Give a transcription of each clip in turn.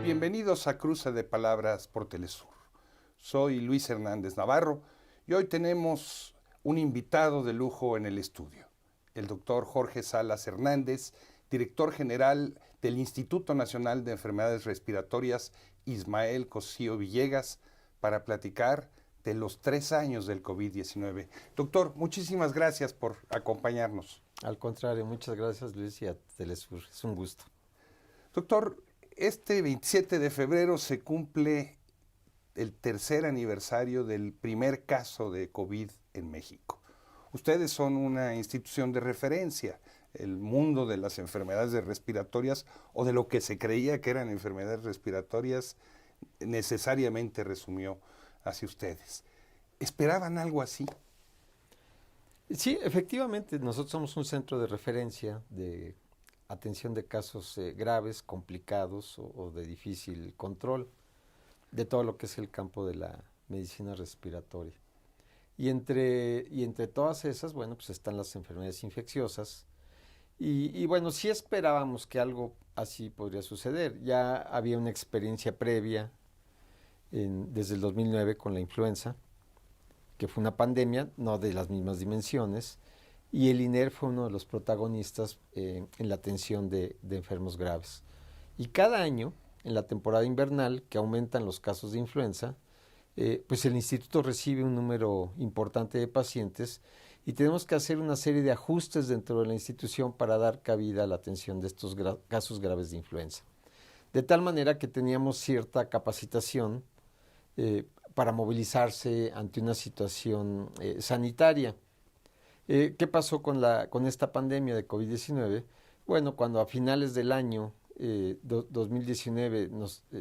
Bienvenidos a Cruce de Palabras por Telesur. Soy Luis Hernández Navarro y hoy tenemos un invitado de lujo en el estudio, el doctor Jorge Salas Hernández, director general del Instituto Nacional de Enfermedades Respiratorias Ismael Cosío Villegas, para platicar de los 3 años del COVID-19. Doctor, muchísimas gracias por acompañarnos. Al contrario, muchas gracias, Luis, y a Telesur. Es un gusto. Doctor, este 27 de febrero se cumple el tercer aniversario del primer caso de COVID en México. Ustedes son una institución de referencia, el mundo de las enfermedades respiratorias, o de lo que se creía que eran enfermedades respiratorias, necesariamente resumió hacia ustedes. ¿Esperaban algo así? Sí, efectivamente, nosotros somos un centro de referencia de atención de casos graves, complicados o de difícil control, de todo lo que es el campo de la medicina respiratoria. Y entre todas esas, bueno, pues están las enfermedades infecciosas. Y bueno, sí esperábamos que algo así podría suceder. Ya había una experiencia previa desde el 2009 con la influenza, que fue una pandemia, no de las mismas dimensiones, y el INER fue uno de los protagonistas en la atención de enfermos graves. Y cada año, en la temporada invernal, que aumentan los casos de influenza, pues el instituto recibe un número importante de pacientes y tenemos que hacer una serie de ajustes dentro de la institución para dar cabida a la atención de estos casos graves de influenza. De tal manera que teníamos cierta capacitación para movilizarse ante una situación sanitaria. ¿Qué pasó con esta pandemia de COVID-19? Bueno, cuando a finales del año 2019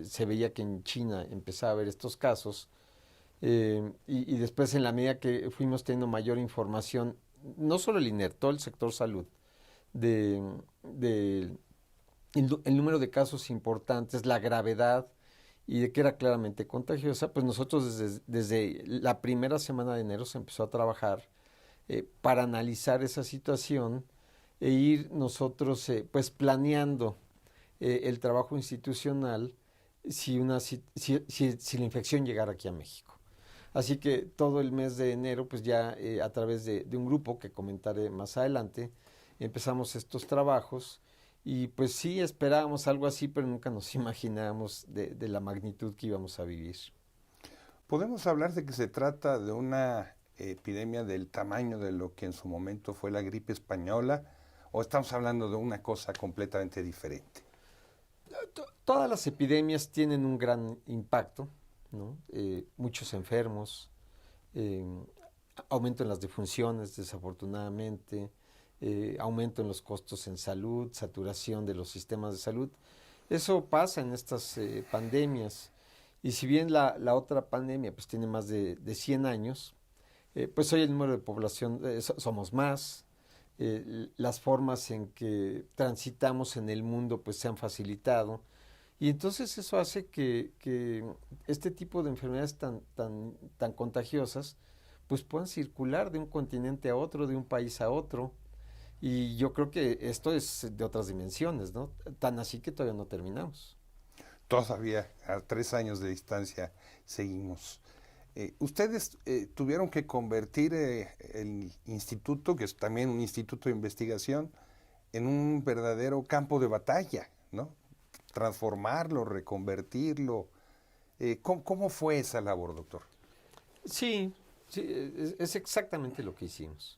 se veía que en China empezaba a haber estos casos, y después en la medida que fuimos teniendo mayor información, no solo el INER, todo el sector salud, el número de casos importantes, la gravedad y de que era claramente contagiosa, pues nosotros desde la primera semana de enero se empezó a trabajar para analizar esa situación e ir nosotros pues planeando el trabajo institucional si la infección llegara aquí a México. Así que todo el mes de enero, pues ya a través de un grupo que comentaré más adelante, empezamos estos trabajos y pues sí esperábamos algo así, pero nunca nos imaginábamos de la magnitud que íbamos a vivir. ¿Podemos hablar de que se trata de una epidemia del tamaño de lo que en su momento fue la gripe española, o estamos hablando de una cosa completamente diferente? Todas las epidemias tienen un gran impacto, ¿no? Muchos enfermos, aumento en las defunciones, desafortunadamente, aumento en los costos en salud, saturación de los sistemas de salud. Eso pasa en estas pandemias. Y si bien la otra pandemia pues tiene más de 100 años, pues hoy el número de población somos más, las formas en que transitamos en el mundo pues se han facilitado, y entonces eso hace que este tipo de enfermedades tan contagiosas pues puedan circular de un continente a otro, de un país a otro, y yo creo que esto es de otras dimensiones, ¿no? Tan así que todavía no terminamos. Todavía a 3 años de distancia seguimos. Ustedes tuvieron que convertir el instituto, que es también un instituto de investigación, en un verdadero campo de batalla, ¿no? Transformarlo, reconvertirlo. ¿Cómo fue esa labor, doctor? Sí, sí, es exactamente lo que hicimos.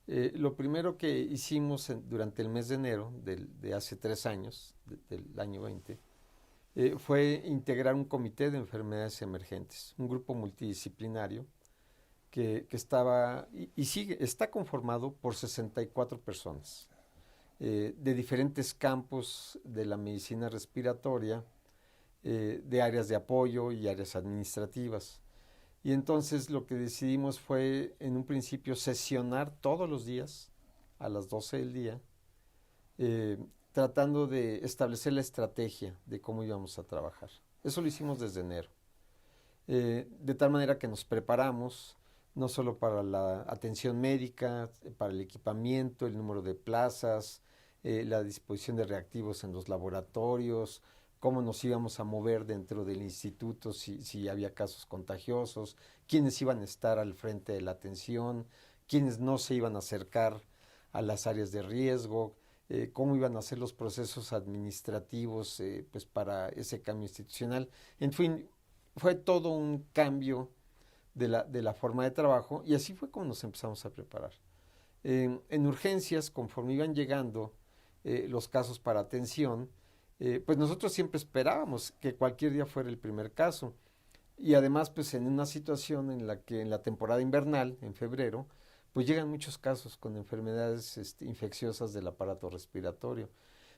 Lo primero que hicimos durante el mes de enero de hace 3 años, del año 20, fue integrar un comité de enfermedades emergentes, un grupo multidisciplinario que estaba y está conformado por 64 personas de diferentes campos de la medicina respiratoria, de áreas de apoyo y áreas administrativas. Y entonces lo que decidimos fue en un principio sesionar todos los días a las 12 del día, tratando de establecer la estrategia de cómo íbamos a trabajar. Eso lo hicimos desde enero. De tal manera que nos preparamos no solo para la atención médica, para el equipamiento, el número de plazas, la disposición de reactivos en los laboratorios, cómo nos íbamos a mover dentro del instituto, si había casos contagiosos, quiénes iban a estar al frente de la atención, quiénes no se iban a acercar a las áreas de riesgo, cómo iban a ser los procesos administrativos pues para ese cambio institucional. En fin, fue todo un cambio de la forma de trabajo y así fue como nos empezamos a preparar. En urgencias, conforme iban llegando los casos para atención, pues nosotros siempre esperábamos que cualquier día fuera el primer caso. Y además, pues en una situación en la que en la temporada invernal, en febrero, pues llegan muchos casos con enfermedades infecciosas del aparato respiratorio.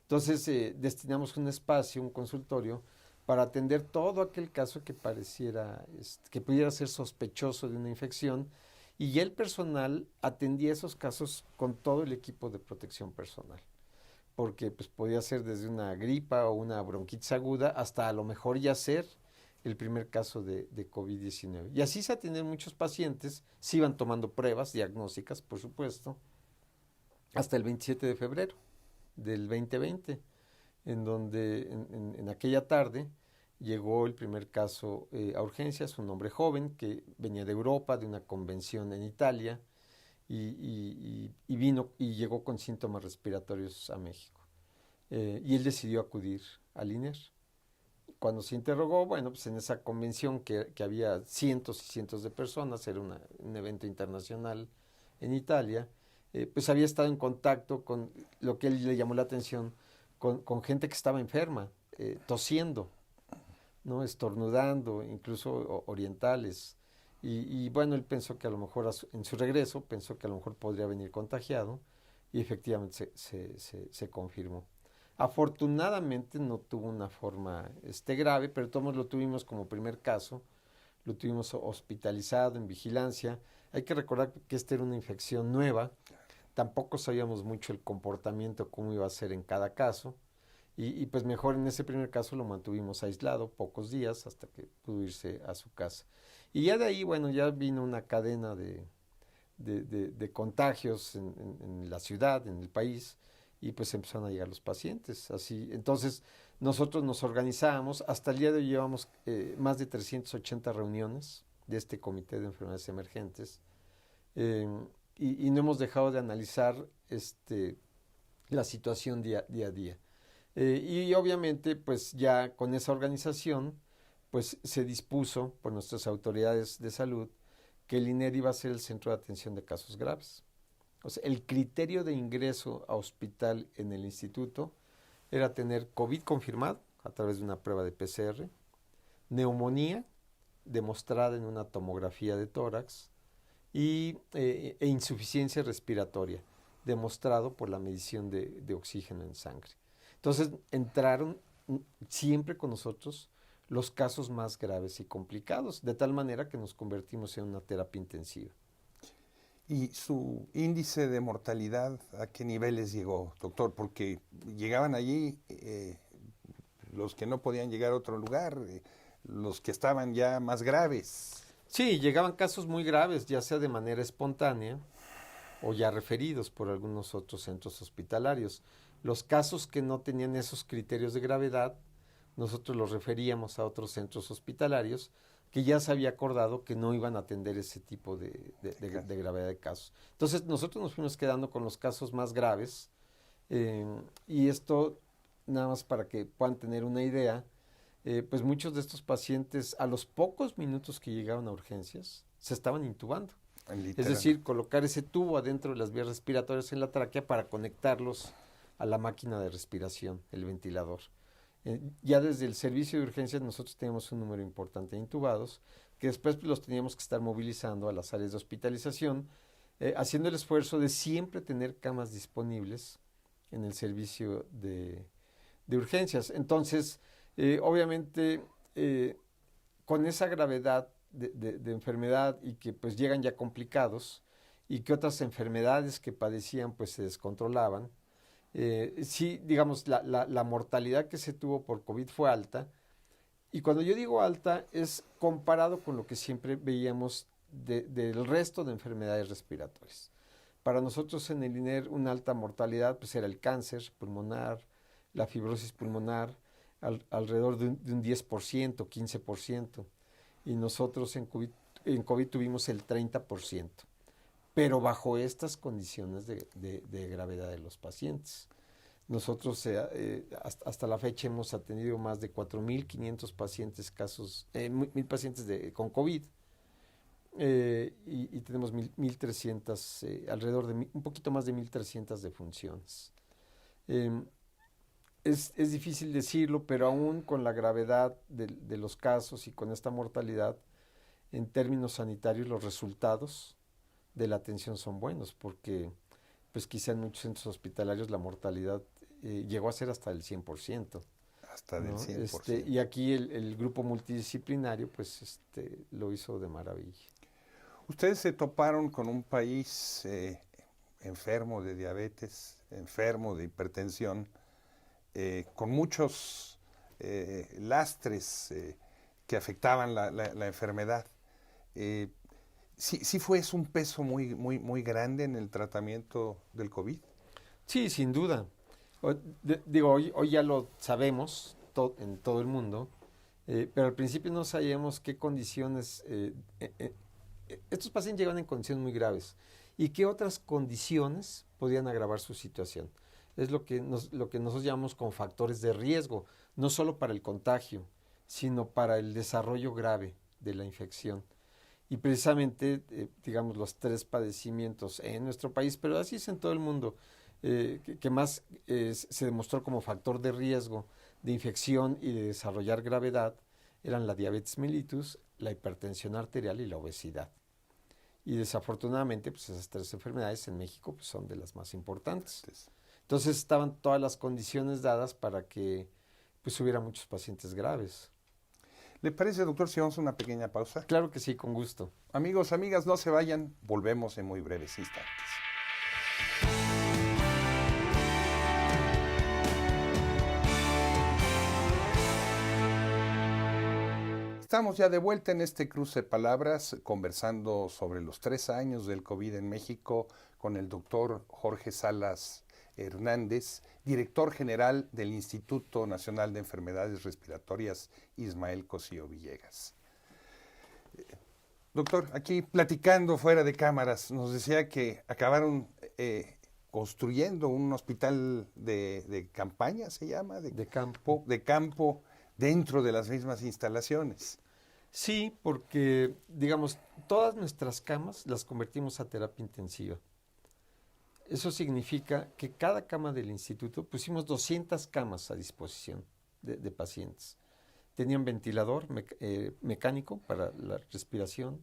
Entonces, destinamos un espacio, un consultorio, para atender todo aquel caso que pareciera, que pudiera ser sospechoso de una infección, y ya el personal atendía esos casos con todo el equipo de protección personal, porque pues podía ser desde una gripa o una bronquitis aguda hasta a lo mejor ya ser el primer caso de COVID-19. Y así se atienden muchos pacientes, se iban tomando pruebas diagnósticas, por supuesto, hasta el 27 de febrero del 2020, en donde en aquella tarde llegó el primer caso a urgencias, un hombre joven que venía de Europa, de una convención en Italia, y vino y llegó con síntomas respiratorios a México. Y él decidió acudir al INER. Cuando se interrogó, bueno, pues en esa convención que había cientos y cientos de personas, era un evento internacional en Italia, pues había estado en contacto con lo que él le llamó la atención, con gente que estaba enferma, tosiendo, ¿no? Estornudando, incluso orientales. Y bueno, él pensó que a lo mejor en su regreso, pensó que a lo mejor podría venir contagiado y efectivamente se confirmó. Afortunadamente no tuvo una forma grave, pero todos lo tuvimos como primer caso, lo tuvimos hospitalizado en vigilancia. Hay que recordar que esta era una infección nueva, tampoco sabíamos mucho el comportamiento, cómo iba a ser en cada caso, y pues mejor en ese primer caso lo mantuvimos aislado pocos días hasta que pudo irse a su casa. Y ya de ahí, bueno, ya vino una cadena de contagios en la ciudad, en el país, y pues empezaron a llegar los pacientes. Así, entonces nosotros nos organizábamos, hasta el día de hoy llevamos más de 380 reuniones de este comité de enfermedades emergentes, eh, y no hemos dejado de analizar la situación día a día. Y obviamente pues ya con esa organización pues se dispuso por nuestras autoridades de salud que el INER iba a ser el centro de atención de casos graves. O sea, el criterio de ingreso a hospital en el instituto era tener COVID confirmado a través de una prueba de PCR, neumonía demostrada en una tomografía de tórax e insuficiencia respiratoria demostrado por la medición de oxígeno en sangre. Entonces entraron siempre con nosotros los casos más graves y complicados, de tal manera que nos convertimos en una terapia intensiva. ¿Y su índice de mortalidad a qué niveles llegó, doctor? Porque llegaban allí los que no podían llegar a otro lugar, los que estaban ya más graves. Sí, llegaban casos muy graves, ya sea de manera espontánea o ya referidos por algunos otros centros hospitalarios. Los casos que no tenían esos criterios de gravedad, nosotros los referíamos a otros centros hospitalarios que ya se había acordado que no iban a atender ese tipo de gravedad de casos. Entonces nosotros nos fuimos quedando con los casos más graves, y esto nada más para que puedan tener una idea, pues muchos de estos pacientes a los pocos minutos que llegaban a urgencias se estaban intubando. Es decir, colocar ese tubo adentro de las vías respiratorias en la tráquea para conectarlos a la máquina de respiración, el ventilador. Ya desde el servicio de urgencias nosotros teníamos un número importante de intubados, que después los teníamos que estar movilizando a las áreas de hospitalización, haciendo el esfuerzo de siempre tener camas disponibles en el servicio de urgencias. Entonces, obviamente, con esa gravedad de enfermedad y que pues llegan ya complicados y que otras enfermedades que padecían pues se descontrolaban, sí, digamos, la mortalidad que se tuvo por COVID fue alta, y cuando yo digo alta es comparado con lo que siempre veíamos del resto de enfermedades respiratorias. Para nosotros en el INER una alta mortalidad pues era el cáncer pulmonar, la fibrosis pulmonar, alrededor de un 10%, 15%. Y nosotros en COVID tuvimos el 30%, pero bajo estas condiciones de gravedad de los pacientes. Nosotros hasta la fecha hemos atendido más de 4.500 pacientes, mil pacientes con COVID, y tenemos 1.300, alrededor de un poquito más de 1.300 defunciones. Es difícil decirlo, pero aún con la gravedad de los casos y con esta mortalidad, en términos sanitarios los resultados de la atención son buenos, porque pues quizá en muchos centros hospitalarios la mortalidad llegó a ser hasta el 100%. Hasta del ¿no? 100%. Y aquí el grupo multidisciplinario pues lo hizo de maravilla. Ustedes se toparon con un país enfermo de diabetes, enfermo de hipertensión, con muchos lastres que afectaban la enfermedad. ¿Sí fue un peso muy grande en el tratamiento del COVID? Sí, sin duda. Digo, hoy ya lo sabemos en todo el mundo, pero al principio no sabíamos qué condiciones, estos pacientes llegan en condiciones muy graves y qué otras condiciones podían agravar su situación. Es lo que nosotros llamamos como factores de riesgo, no solo para el contagio, sino para el desarrollo grave de la infección. Y precisamente, digamos, los 3 padecimientos en nuestro país, pero así es en todo el mundo, que más se demostró como factor de riesgo de infección y de desarrollar gravedad, eran la diabetes mellitus, la hipertensión arterial y la obesidad. Y desafortunadamente, pues esas 3 enfermedades en México pues, son de las más importantes. Entonces estaban todas las condiciones dadas para que pues, hubiera muchos pacientes graves. ¿Le parece, doctor, si vamos a una pequeña pausa? Claro que sí, con gusto. Amigos, amigas, no se vayan, volvemos en muy breves instantes. Estamos ya de vuelta en este cruce de palabras, conversando sobre los 3 años del COVID en México con el doctor Jorge Salas Hernández, director general del Instituto Nacional de Enfermedades Respiratorias Ismael Cosío Villegas. Doctor, aquí platicando fuera de cámaras, nos decía que acabaron construyendo un hospital de campaña, ¿se llama? De campo. De campo dentro de las mismas instalaciones. Sí, porque, digamos, todas nuestras camas las convertimos a terapia intensiva. Eso significa que cada cama del instituto pusimos 200 camas a disposición de pacientes. Tenían ventilador mecánico para la respiración,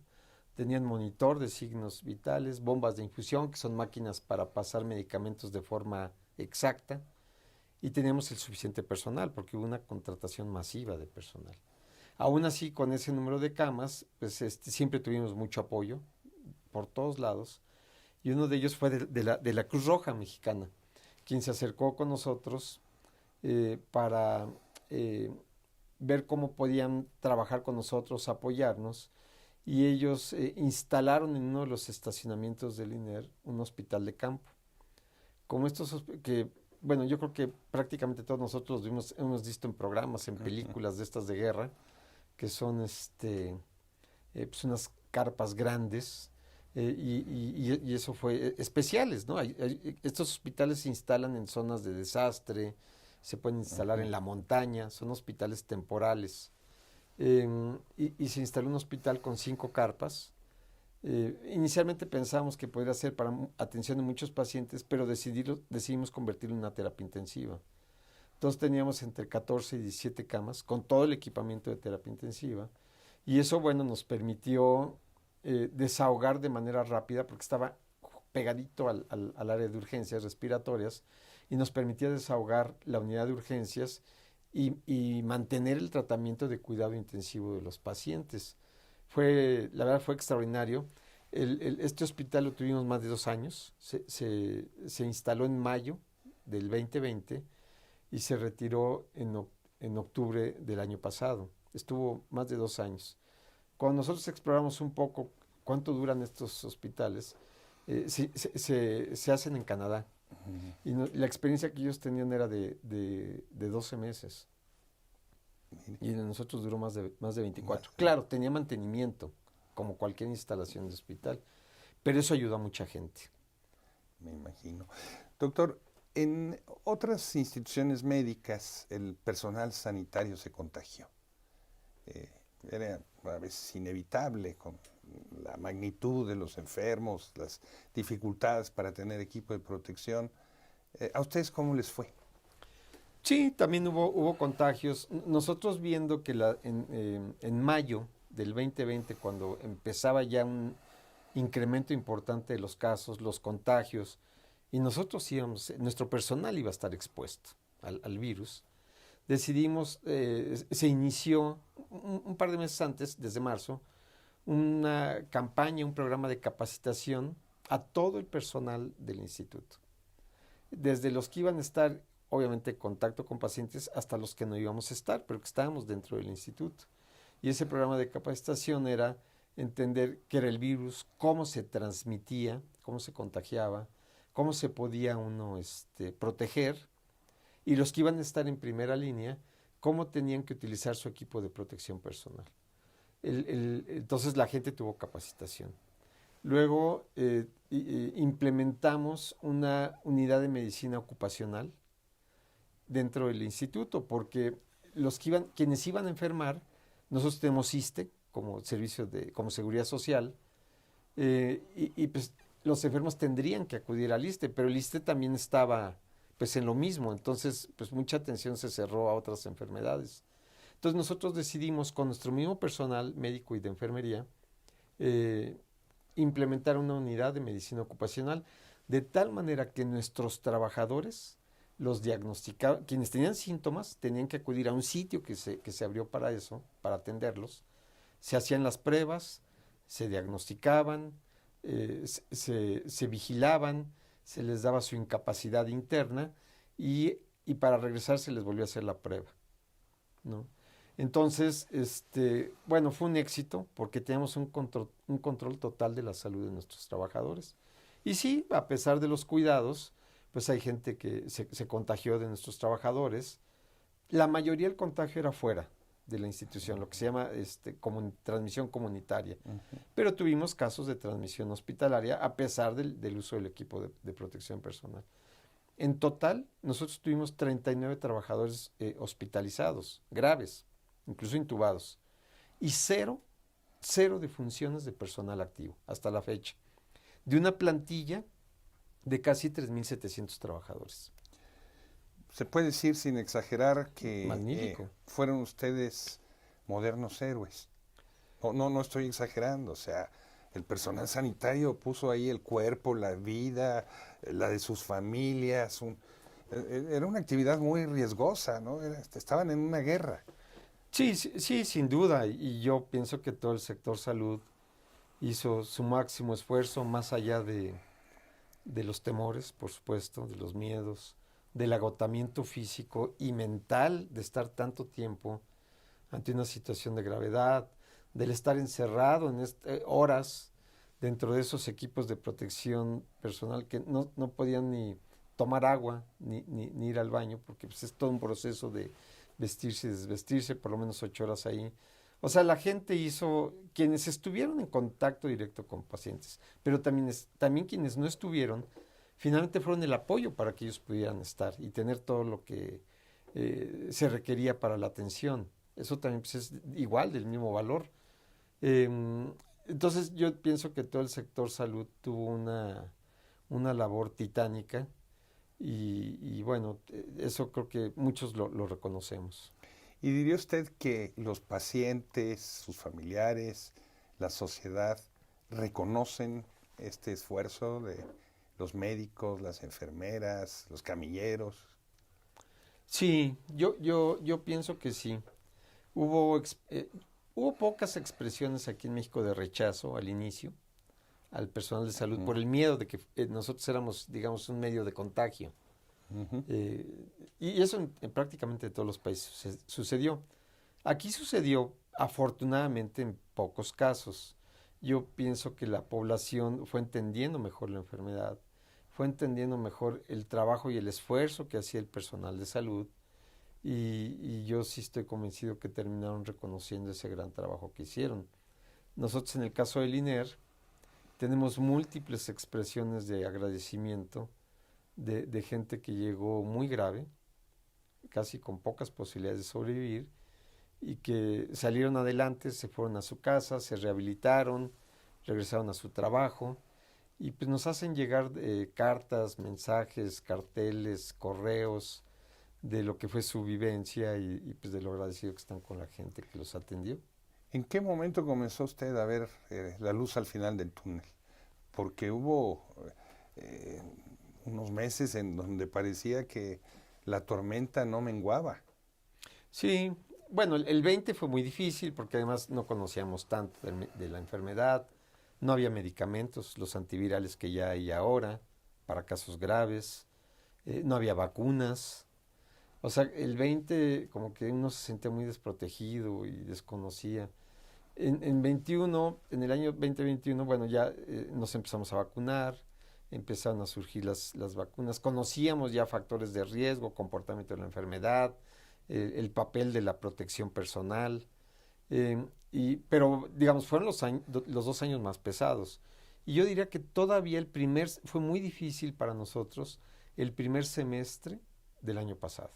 tenían monitor de signos vitales, bombas de infusión, que son máquinas para pasar medicamentos de forma exacta, y teníamos el suficiente personal, porque hubo una contratación masiva de personal. Aún así, con ese número de camas, pues siempre tuvimos mucho apoyo por todos lados, y uno de ellos fue de la Cruz Roja Mexicana, quien se acercó con nosotros para ver cómo podían trabajar con nosotros, apoyarnos, y ellos instalaron en uno de los estacionamientos del INER un hospital de campo. Como bueno, yo creo que prácticamente todos nosotros hemos visto en programas, en películas de estas de guerra, que son pues unas carpas grandes, y eso fue especiales, ¿no? Estos hospitales se instalan en zonas de desastre, se pueden instalar en la montaña, son hospitales temporales. Y se instaló un hospital con 5 carpas. Inicialmente pensábamos que podría ser para atención de muchos pacientes, pero decidimos convertirlo en una terapia intensiva. Entonces teníamos entre 14 y 17 camas con todo el equipamiento de terapia intensiva, y eso, bueno, nos permitió desahogar de manera rápida, porque estaba pegadito al área de urgencias respiratorias, y nos permitía desahogar la unidad de urgencias y mantener el tratamiento de cuidado intensivo de los pacientes. La verdad fue extraordinario. Este hospital lo tuvimos más de 2 años, se instaló en mayo del 2020 y se retiró en octubre del año pasado. Estuvo más de 2 años. Cuando nosotros exploramos un poco cuánto duran estos hospitales, se hacen en Canadá. Y la experiencia que ellos tenían era de 12 meses. y de nosotros duró más de 24. Más. Claro, tenía mantenimiento, como cualquier instalación de hospital, pero eso ayudó a mucha gente. Me imagino. Doctor, en otras instituciones médicas el personal sanitario se contagió. Eh, Era a veces inevitable con la magnitud de los enfermos, las dificultades para tener equipo de protección. ¿A ustedes cómo les fue? Sí, también hubo contagios. Nosotros viendo que en mayo del 2020, cuando empezaba ya un incremento importante de los casos, los contagios, y nosotros íbamos, nuestro personal iba a estar expuesto al virus, decidimos, se inició un par de meses antes, desde marzo, una campaña, un programa de capacitación a todo el personal del instituto. Desde los que iban a estar, obviamente, en contacto con pacientes, hasta los que no íbamos a estar, pero que estábamos dentro del instituto. Y ese programa de capacitación era entender qué era el virus, cómo se transmitía, cómo se contagiaba, cómo se podía uno proteger, y los que iban a estar en primera línea, cómo tenían que utilizar su equipo de protección personal. Entonces la gente tuvo capacitación. Luego implementamos una unidad de medicina ocupacional dentro del instituto, porque quienes iban a enfermar, nosotros tenemos ISSSTE como servicio como seguridad social, pues los enfermos tendrían que acudir al ISSSTE, pero el ISSSTE también estaba pues en lo mismo, entonces pues mucha atención se cerró a otras enfermedades. Entonces nosotros decidimos con nuestro mismo personal médico y de enfermería implementar una unidad de medicina ocupacional de tal manera que nuestros trabajadores los diagnosticaban, quienes tenían síntomas tenían que acudir a un sitio que se abrió para eso, para atenderlos, se hacían las pruebas, se diagnosticaban, se vigilaban, se les daba su incapacidad interna y para regresar se les volvió a hacer la prueba, ¿no? Entonces, bueno, fue un éxito porque teníamos un control total de la salud de nuestros trabajadores. Y sí, a pesar de los cuidados, pues hay gente que se contagió de nuestros trabajadores. La mayoría del contagio era fuera de la institución, lo que se llama transmisión comunitaria. Pero tuvimos casos de transmisión hospitalaria a pesar del uso del equipo de protección personal. En total, nosotros tuvimos 39 trabajadores hospitalizados, graves, incluso intubados, y cero defunciones de personal activo hasta la fecha, de una plantilla de casi 3.700 trabajadores. Se puede decir sin exagerar que Magnífico. Fueron ustedes modernos héroes. No estoy exagerando, o sea, el personal sanitario puso ahí el cuerpo, la vida, la de sus familias. Era una actividad muy riesgosa, ¿no? Estaban en una guerra. Sí, sin duda. Y yo pienso que todo el sector salud hizo su máximo esfuerzo, más allá de los temores, por supuesto, de los miedos, del agotamiento físico y mental de estar tanto tiempo ante una situación de gravedad, del estar encerrado en horas dentro de esos equipos de protección personal que no podían ni tomar agua ni ir al baño, porque pues, es todo un proceso de vestirse y desvestirse, por lo menos 8 horas ahí. O sea, la gente quienes estuvieron en contacto directo con pacientes, pero también quienes no estuvieron, finalmente fueron el apoyo para que ellos pudieran estar y tener todo lo que se requería para la atención. Eso también pues, es igual, del mismo valor. Entonces yo pienso que todo el sector salud tuvo una labor titánica y bueno, eso creo que muchos lo reconocemos. ¿Y diría usted que los pacientes, sus familiares, la sociedad reconocen este esfuerzo de los médicos, las enfermeras, los camilleros? Sí, yo pienso que sí. Hubo pocas expresiones aquí en México de rechazo al inicio al personal de salud por el miedo de que nosotros éramos, digamos, un medio de contagio. Y eso en prácticamente todos los países sucedió. Aquí sucedió, afortunadamente, en pocos casos. Yo pienso que la población fue entendiendo mejor la enfermedad, fue entendiendo mejor el trabajo y el esfuerzo que hacía el personal de salud y yo sí estoy convencido que terminaron reconociendo ese gran trabajo que hicieron. Nosotros en el caso del INER tenemos múltiples expresiones de agradecimiento de gente que llegó muy grave, casi con pocas posibilidades de sobrevivir, y que salieron adelante, se fueron a su casa, se rehabilitaron, regresaron a su trabajo, y pues nos hacen llegar cartas, mensajes, carteles, correos de lo que fue su vivencia y pues de lo agradecido que están con la gente que los atendió. ¿En qué momento comenzó usted a ver la luz al final del túnel? Porque hubo eh, unos meses en donde parecía que la tormenta no menguaba. Sí, bueno, el 20 fue muy difícil porque además no conocíamos tanto de la enfermedad, no había medicamentos, los antivirales que ya hay ahora para casos graves, no había vacunas. O sea, el 20 como que uno se sentía muy desprotegido y desconocía. En 21, en el año 2021, bueno, ya nos empezamos a vacunar, empezaron a surgir las vacunas, conocíamos ya factores de riesgo, comportamiento de la enfermedad, el papel de la protección personal, pero digamos, fueron los 2 años más pesados. Y yo diría que todavía fue muy difícil para nosotros el primer semestre del año pasado.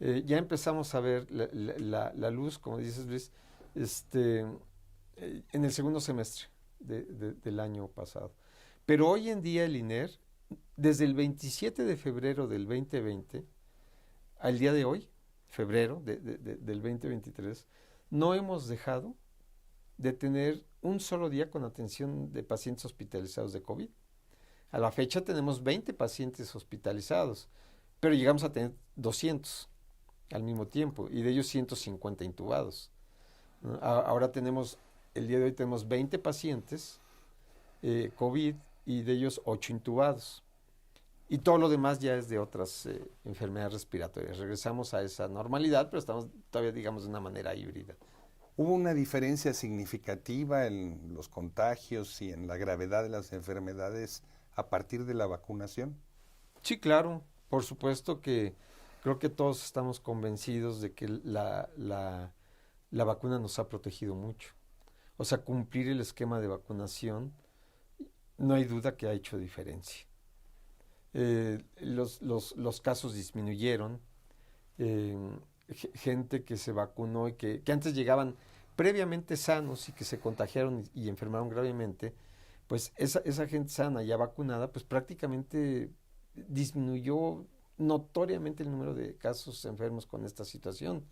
Ya empezamos a ver la luz, como dices Luis, en el segundo semestre del año pasado. Pero hoy en día el INER, desde el 27 de febrero del 2020 al día de hoy, febrero del 2023, no hemos dejado de tener un solo día con atención de pacientes hospitalizados de COVID. A la fecha tenemos 20 pacientes hospitalizados, pero llegamos a tener 200 al mismo tiempo y de ellos 150 intubados. ¿No? Ahora el día de hoy tenemos 20 pacientes COVID y de ellos 8 intubados. Y todo lo demás ya es de otras enfermedades respiratorias. Regresamos a esa normalidad, pero estamos todavía, digamos, de una manera híbrida. ¿Hubo una diferencia significativa en los contagios y en la gravedad de las enfermedades a partir de la vacunación? Sí, claro. Por supuesto que creo que todos estamos convencidos de que la vacuna nos ha protegido mucho. O sea, cumplir el esquema de vacunación, no hay duda que ha hecho diferencia. Los casos disminuyeron, eh, gente que se vacunó y que antes llegaban previamente sanos y que se contagiaron y enfermaron gravemente, pues esa gente sana ya vacunada, pues prácticamente disminuyó notoriamente el número de casos enfermos con esta situación.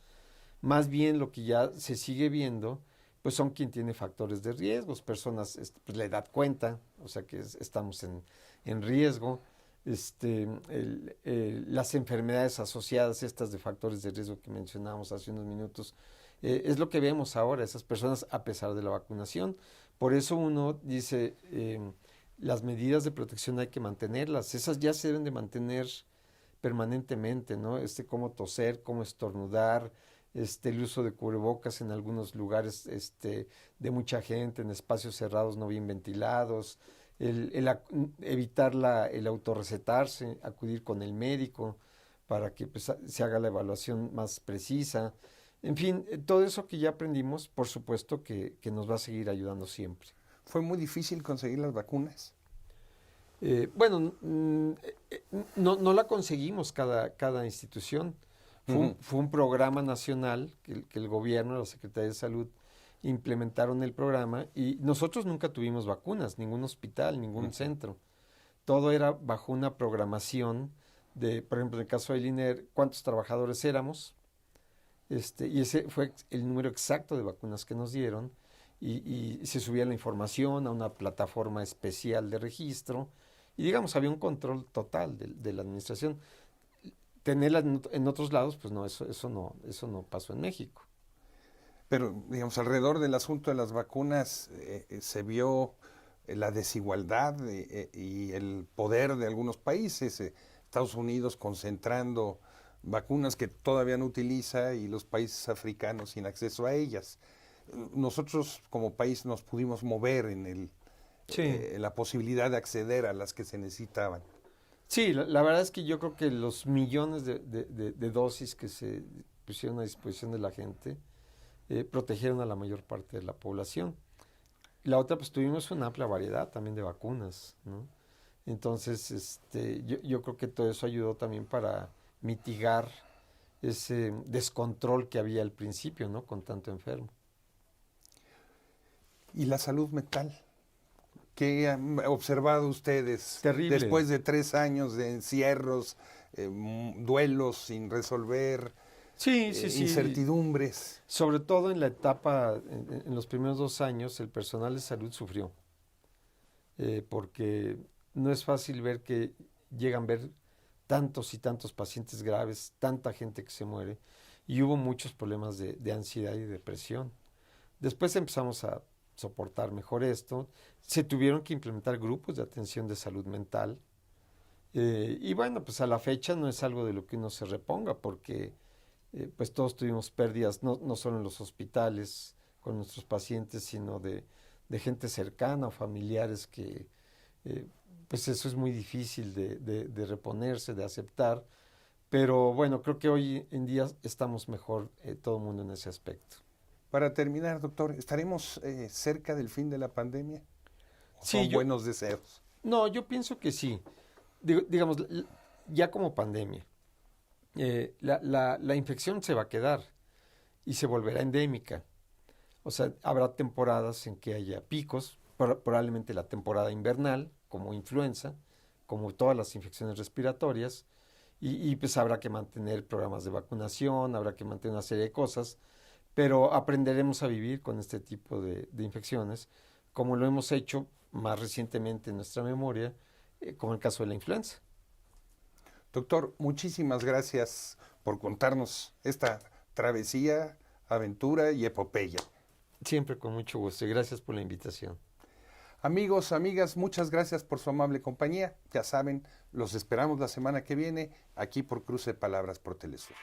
Más bien lo que ya se sigue viendo, pues son quien tiene factores de riesgo, personas, pues la edad cuenta, o sea que estamos en riesgo, las enfermedades asociadas, estas de factores de riesgo que mencionábamos hace unos minutos, es lo que vemos ahora, esas personas a pesar de la vacunación. Por eso uno dice, las medidas de protección hay que mantenerlas, esas ya se deben de mantener permanentemente, ¿no? Cómo toser, cómo estornudar, el uso de cubrebocas en algunos lugares de mucha gente, en espacios cerrados no bien ventilados, evitar el autorrecetarse, acudir con el médico para que pues, se haga la evaluación más precisa. En fin, todo eso que ya aprendimos, por supuesto que nos va a seguir ayudando siempre. ¿Fue muy difícil conseguir las vacunas? Bueno, no la conseguimos cada institución. Fue un programa nacional que el gobierno, la Secretaría de Salud, implementaron el programa y nosotros nunca tuvimos vacunas, ningún hospital, ningún centro. Todo era bajo una programación por ejemplo, en el caso del INER, cuántos trabajadores éramos, y ese fue el número exacto de vacunas que nos dieron y se subía la información a una plataforma especial de registro y digamos había un control total de la administración. Tenerla en otros lados, pues no, eso no pasó en México. Pero, digamos, alrededor del asunto de las vacunas se vio la desigualdad y el poder de algunos países. Estados Unidos concentrando vacunas que todavía no utiliza y los países africanos sin acceso a ellas. Nosotros como país nos pudimos mover en Sí. la posibilidad de acceder a las que se necesitaban. Sí, la verdad es que yo creo que los millones de dosis que se pusieron a disposición de la gente protegieron a la mayor parte de la población. La otra, pues tuvimos una amplia variedad también de vacunas, ¿no? Entonces, yo creo que todo eso ayudó también para mitigar ese descontrol que había al principio, ¿no? Con tanto enfermo. ¿Y la salud mental? ¿Qué han observado ustedes Terrible. después de 3 años de encierros, duelos sin resolver, Sí, sí, sí. incertidumbres? Sobre todo en la etapa, en los primeros 2 años, el personal de salud sufrió, porque no es fácil ver que llegan a ver tantos y tantos pacientes graves, tanta gente que se muere, y hubo muchos problemas de ansiedad y depresión. Después empezamos a soportar mejor esto, se tuvieron que implementar grupos de atención de salud mental, y bueno, pues a la fecha no es algo de lo que uno se reponga, porque pues todos tuvimos pérdidas, no solo en los hospitales con nuestros pacientes, sino de gente cercana o familiares que, pues eso es muy difícil de reponerse, de aceptar. Pero bueno, creo que hoy en día estamos mejor todo el mundo en ese aspecto. Para terminar, doctor, ¿estaremos cerca del fin de la pandemia? ¿O Sí, son buenos deseos? no, yo pienso que sí. Digamos, ya como pandemia, la infección se va a quedar y se volverá endémica. O sea, habrá temporadas en que haya picos, probablemente la temporada invernal, como influenza, como todas las infecciones respiratorias, y pues habrá que mantener programas de vacunación, habrá que mantener una serie de cosas, pero aprenderemos a vivir con este tipo de infecciones, como lo hemos hecho más recientemente en nuestra memoria, como el caso de la influenza. Doctor, muchísimas gracias por contarnos esta travesía, aventura y epopeya. Siempre con mucho gusto y gracias por la invitación. Amigos, amigas, muchas gracias por su amable compañía. Ya saben, los esperamos la semana que viene aquí por Cruce de Palabras por Telesur.